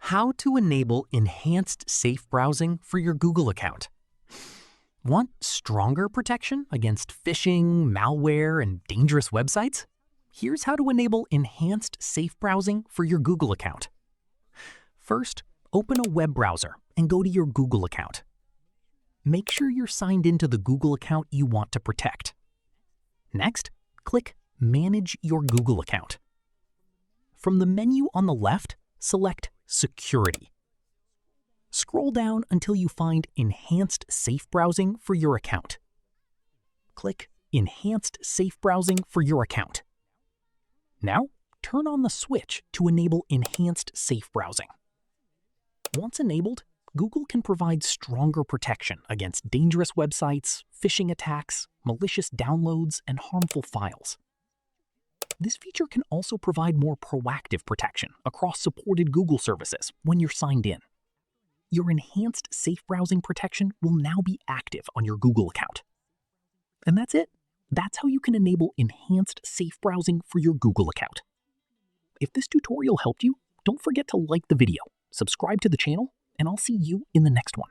How to enable enhanced safe browsing for your Google account. Want stronger protection against phishing, malware, and dangerous websites? Here's how to enable enhanced safe browsing for your Google account. First, open a web browser and go to your Google account. Make sure you're signed into the Google account you want to protect. Next, click Manage your Google account. From the menu on the left, select Security. Scroll down until you find Enhanced Safe Browsing for your account. Click Enhanced Safe Browsing for your account. Now, turn on the switch to enable Enhanced Safe Browsing. Once enabled, Google can provide stronger protection against dangerous websites, phishing attacks, malicious downloads, and harmful files. This feature can also provide more proactive protection across supported Google services when you're signed in. Your enhanced safe browsing protection will now be active on your Google account. And that's it. That's how you can enable enhanced safe browsing for your Google account. If this tutorial helped you, don't forget to like the video, subscribe to the channel, and I'll see you in the next one.